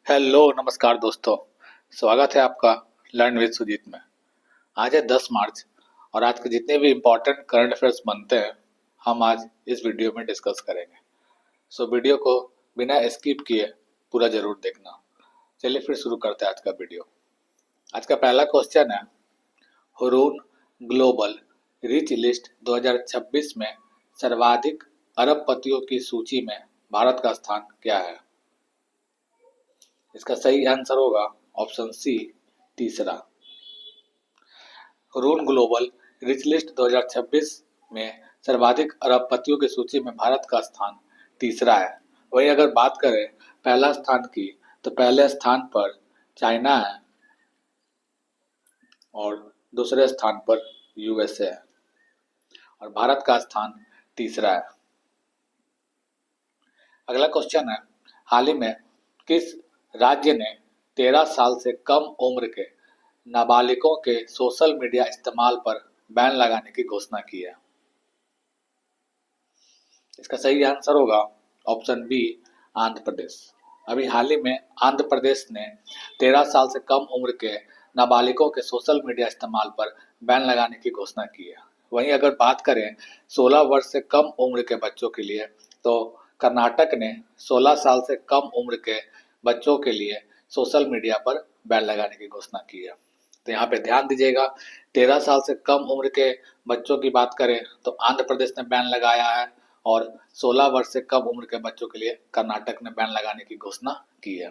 Hello नमस्कार दोस्तों। स्वागत है आपका लर्न विद सुजीत में। आज है 10 मार्च और आज के जितने भी इम्पोर्टेंट करंट अफेयर्स बनते हैं हम आज इस वीडियो में डिस्कस करेंगे। सो वीडियो को बिना स्किप किए पूरा जरूर देखना। चलिए फिर शुरू करते हैं आज का वीडियो। आज का पहला क्वेश्चन है, हुरून ग्लोबल रिच लिस्ट 2026 में सर्वाधिक अरबपतियों की सूची में भारत का स्थान क्या है? इसका सही आंसर होगा ऑप्शन सी, तीसरा। हुरून ग्लोबल रिच लिस्ट 2026 में सर्वाधिक अरबपतियों की सूची में भारत का स्थान तीसरा है। वहीं अगर बात करें पहला स्थान की, तो पहले स्थान पर चाइना है और दूसरे स्थान पर यूएसए है और भारत का स्थान तीसरा है। अगला क्वेश्चन है, हाल ही में किस राज्य ने 13 साल से कम उम्र के नाबालिगों के सोशल मीडिया इस्तेमाल पर बैन लगाने की घोषणा की है? इसका सही आंसर होगा ऑप्शन बी, आंध्र प्रदेश। अभी हाल ही में आंध्र प्रदेश ने 13 साल से कम उम्र के नाबालिगों के सोशल मीडिया इस्तेमाल पर बैन लगाने की घोषणा की है। वहीं अगर बात करें 16 वर्ष से कम उम्र के बच्चों के लिए, तो कर्नाटक ने 16 साल से कम उम्र के बच्चों के लिए सोशल मीडिया पर बैन लगाने की घोषणा की है। तो यहाँ पे ध्यान दीजिएगा, 13 साल से कम उम्र के बच्चों की बात करें तो आंध्र प्रदेश ने बैन लगाया है और 16 वर्ष से कम उम्र के बच्चों के लिए कर्नाटक ने बैन लगाने की घोषणा की है।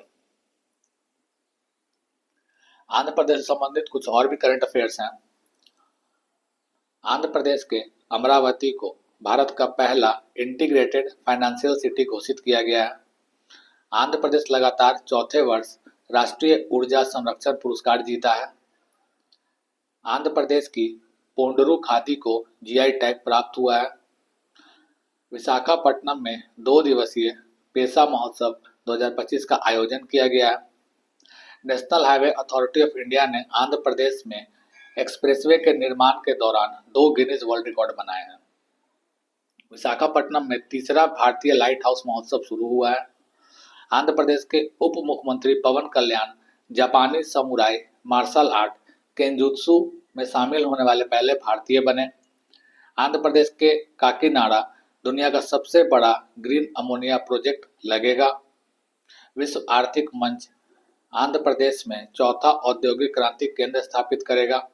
आंध्र प्रदेश से संबंधित कुछ और भी करंट अफेयर्स हैं। आंध्र प्रदेश के अमरावती को भारत का पहला इंटीग्रेटेड फाइनेंशियल सिटी घोषित किया गया है। आंध्र प्रदेश लगातार चौथे वर्ष राष्ट्रीय ऊर्जा संरक्षण पुरस्कार जीता है। आंध्र प्रदेश की पोंडरू खादी को जीआई टैग प्राप्त हुआ है। विशाखापट्टनम में 2 दिवसीय पेसा महोत्सव 2025 का आयोजन किया गया है। National highway authority of India ने आंध्र प्रदेश में एक्सप्रेसवे के निर्माण के दौरान 2 गिनीज वर्ल्ड रिकॉर्ड बनाए हैं। विशाखापट्टनम में तीसरा भारतीय लाइट हाउस महोत्सव शुरू हुआ है। आंध्र प्रदेश के उप मुख्यमंत्री पवन कल्याण जापानी समुराई मार्शल आर्ट केंजुत्सु में शामिल होने वाले पहले भारतीय बने। आंध्र प्रदेश के काकीनाडा दुनिया का सबसे बड़ा ग्रीन अमोनिया प्रोजेक्ट लगेगा। विश्व आर्थिक मंच आंध्र प्रदेश में चौथा औद्योगिक क्रांति केंद्र स्थापित करेगा।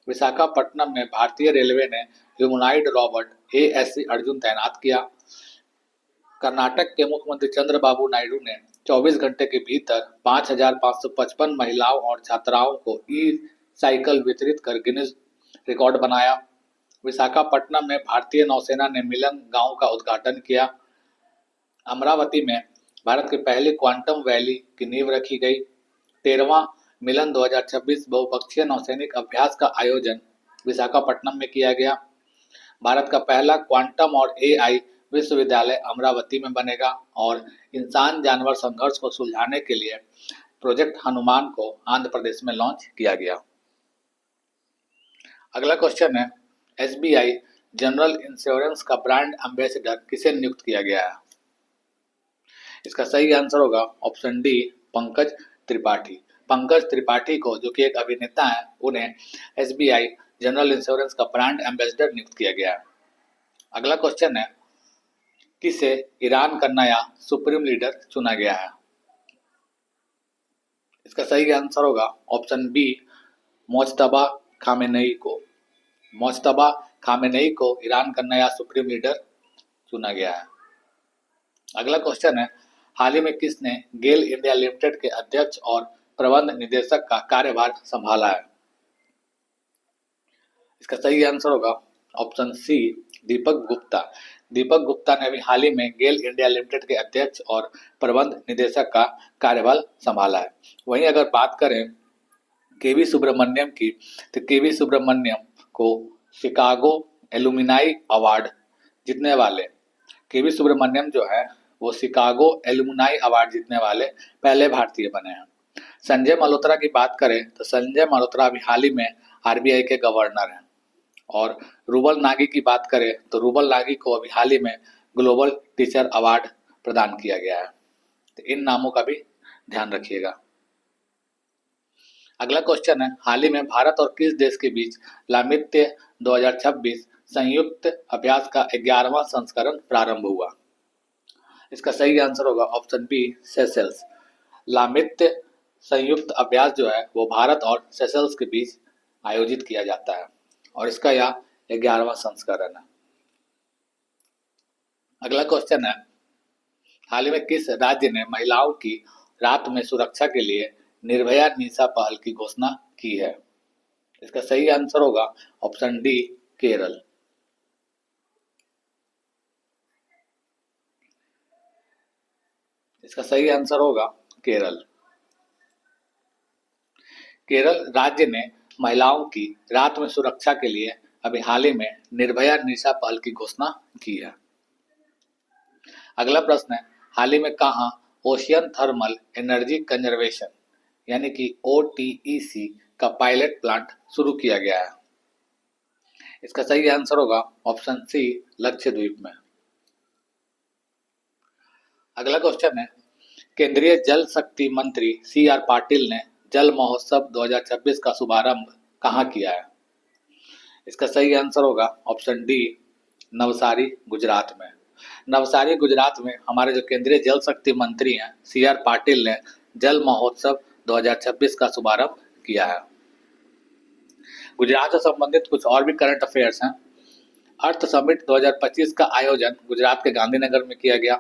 विशाखापट्टनम में भारतीय रेलवे ने ह्यूमनॉइड रोबोट एएससी अर्जुन तैनात किया। कर्नाटक के मुख्यमंत्री चंद्रबाबू नायडू ने 24 घंटे के भीतर 5,555 महिलाओं और छात्राओं को ई साइकिल वितरित कर गिनीज रिकॉर्ड बनाया। विशाखापट्टनम में भारतीय नौसेना ने मिलन गांव का उद्घाटन किया। अमरावती में भारत की पहली क्वांटम वैली की नींव रखी गई। 13वां मिलन 2026 बहुपक्षीय नौसैनिक अभ्यास का आयोजन विशाखापट्टनम में किया गया। भारत का पहला क्वांटम और एआई विश्वविद्यालय अमरावती में बनेगा और इंसान जानवर संघर्ष को सुलझाने के लिए प्रोजेक्ट हनुमान को आंध्र प्रदेश में लॉन्च किया गया। अगला क्वेश्चन है, एसबीआई जनरल इंश्योरेंस का ब्रांड एम्बेसडर किसे नियुक्त किया गया है? इसका सही आंसर होगा ऑप्शन डी, पंकज त्रिपाठी। पंकज त्रिपाठी को, जो कि एक अभिनेता है, उन्हें एसबीआई जनरल इंश्योरेंस का ब्रांड एम्बेसडर नियुक्त किया गया है। अगला क्वेश्चन है, किसे ईरान का नया सुप्रीम लीडर चुना गया है? इसका सही आंसर होगा ऑप्शन बी, मोज्तबा खामेनेई को। मोज्तबा खामेनेई को ईरान का नया सुप्रीम लीडर चुना गया है। अगला क्वेश्चन है, हाल ही में किसने गेल इंडिया लिमिटेड के अध्यक्ष और प्रबंध निदेशक का कार्यभार संभाला है? इसका सही आंसर होगा ऑप्शन सी, दीपक गुप्ता। दीपक गुप्ता ने अभी हाल ही में गेल इंडिया लिमिटेड के अध्यक्ष और प्रबंध निदेशक का कार्यभार संभाला है। वहीं अगर बात करें केवी सुब्रमण्यम की, तो केवी सुब्रमण्यम को शिकागो एलुमिनाई अवार्ड जीतने वाले केवी सुब्रमण्यम जो है वो शिकागो एलुमिनाई अवार्ड जीतने वाले पहले भारतीय बने हैं। संजय मल्होत्रा की बात करें तो संजय मल्होत्रा अभी हाल ही में आरबीआई के गवर्नर हैं। और रूबल नागी की बात करें तो रूबल नागी को अभी हाल ही में ग्लोबल टीचर अवार्ड प्रदान किया गया है। तो इन नामों का भी ध्यान रखिएगा। अगला क्वेश्चन है, हाल ही में भारत और किस देश के बीच लामित्य 2026 संयुक्त अभ्यास का 11वां संस्करण प्रारंभ हुआ? इसका सही आंसर होगा ऑप्शन बी, सेशेल्स। लामित्य संयुक्त अभ्यास जो है वो भारत और सेशेल्स के बीच आयोजित किया जाता है और इसका यह 11वां संस्करण है। अगला क्वेश्चन है, हाल ही में किस राज्य ने महिलाओं की रात में सुरक्षा के लिए निर्भया निशा पहल की घोषणा की है? इसका सही आंसर होगा ऑप्शन डी, केरल। इसका सही आंसर होगा केरल। केरल राज्य ने महिलाओं की रात में सुरक्षा के लिए अभी हाल ही में निर्भया निशा पहल की घोषणा की है। अगला प्रश्न है, हाल ही में कहाँ ओशियन थर्मल एनर्जी कंजर्वेशन यानी कि OTEC का पायलट प्लांट शुरू किया गया है? इसका सही आंसर होगा ऑप्शन सी, लक्षद्वीप में। अगला क्वेश्चन है, केंद्रीय जल शक्ति मंत्री CR पाटिल ने जल महोत्सव 2026 का शुभारंभ कहाँ किया है? इसका सही आंसर होगा ऑप्शन डी, नवसारी, गुजरात में। नवसारी, गुजरात में हमारे जो केंद्रीय जल शक्ति मंत्री हैं CR पाटिल ने जल महोत्सव 2026 का शुभारंभ किया है। गुजरात से संबंधित कुछ और भी करंट अफेयर्स हैं। अर्थ समिट 2025 का आयोजन गुजरात के गांधीनगर में किया गया।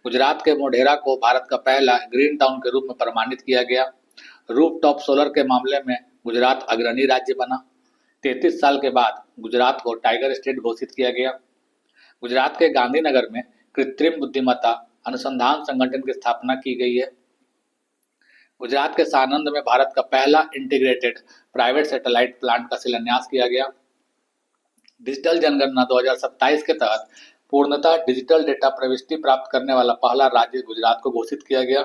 गुजरात के मोढेरा को भारत का पहला ग्रीन टाउन के रूप में प्रमाणित किया गया। रूफटॉप सोलर के मामले में गुजरात अग्रणी राज्य बना। 33 साल के बाद गुजरात को टाइगर स्टेट घोषित किया गया। गुजरात के गांधीनगर में कृत्रिम बुद्धिमत्ता अनुसंधान संगठन की स्थापना की गई है। गुजरात के सानंद में भारत का पहला इंटीग्रेटेड प्राइवेट सैटेलाइट प्लांट का शिलान्यास किया गया। डिजिटल जनगणना 2027 के तहत पूर्णतः डिजिटल डेटा प्रविष्टि प्राप्त करने वाला पहला राज्य गुजरात को घोषित किया गया।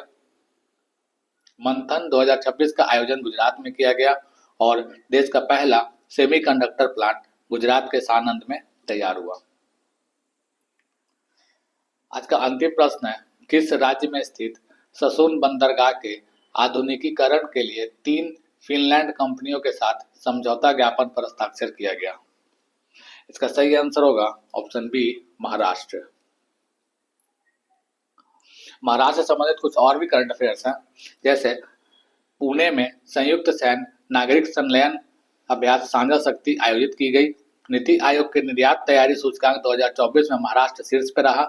मंथन 2026 का आयोजन गुजरात में किया गया और देश का पहला सेमीकंडक्टर प्लांट गुजरात के सानंद में तैयार हुआ। आज का अंतिम प्रश्न है, किस राज्य में स्थित ससून बंदरगाह के आधुनिकीकरण के लिए 3 फिनलैंड कंपनियों के साथ समझौता ज्ञापन पर हस्ताक्षर किया गया? इसका सही आंसर होगा ऑप्शन बी, महाराष्ट्र। महाराष्ट्र से संबंधित कुछ और भी करंट अफेयर्स हैं, जैसे पुणे में संयुक्त सैन्य नागरिक संलयन अभ्यास साझा शक्ति आयोजित की गई। नीति आयोग के निर्यात तैयारी सूचकांक 2024 में महाराष्ट्र शीर्ष पर रहा।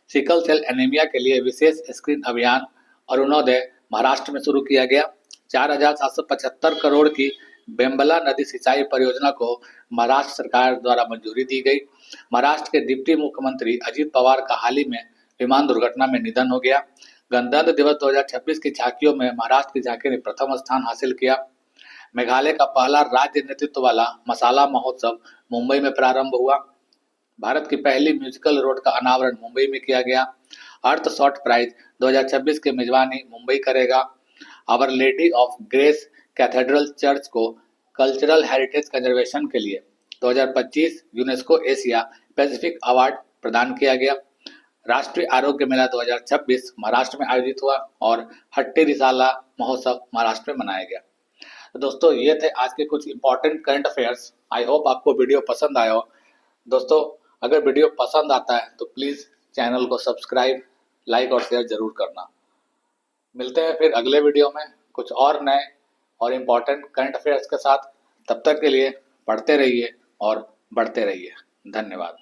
सिकल सेल एनीमिया के लिए विशेष स्क्रीन अभियान अरुणोदय महाराष्ट्र में शुरू किया गया। 4,775 करोड़ की बेम्बला नदी सिंचाई परियोजना को महाराष्ट्र सरकार द्वारा मंजूरी दी गई। महाराष्ट्र के डिप्टी मुख्यमंत्री अजित पवार का हाल ही में विमान दुर्घटना में निधन हो गया। गणतंत्र दिवस 2026 की झांकियों में महाराष्ट्र की झांकी ने प्रथम स्थान हासिल किया। मेघालय का पहला राज्य नेतृत्व वाला मसाला महोत्सव मुंबई में प्रारंभ हुआ। भारत की पहली म्यूजिकल रोड का अनावरण मुंबई में किया गया। अर्थ शॉर्ट प्राइज 2026 की मेजबानी मुंबई करेगा। Our lady of grace cathedral church को कल्चरल हेरिटेज कंजर्वेशन के लिए 2025 यूनेस्को एशिया पैसिफिक अवार्ड प्रदान किया गया। राष्ट्रीय आरोग्य मेला 2026 महाराष्ट्र में आयोजित हुआ और हट्टी रिसाला महोत्सव महाराष्ट्र में मनाया गया। तो दोस्तों, ये थे आज के कुछ important current affairs. I hope आपको वीडियो पसंद आया हो। दोस्तों, अगर वीडियो पसंद आता है तो प्लीज़ चैनल को सब्सक्राइब, लाइक और शेयर जरूर करना। मिलते हैं फिर अगले वीडियो में कुछ और नए और इम्पोर्टेंट करंट अफेयर्स के साथ। तब तक के लिए पढ़ते रहिए और बढ़ते रहिए। धन्यवाद।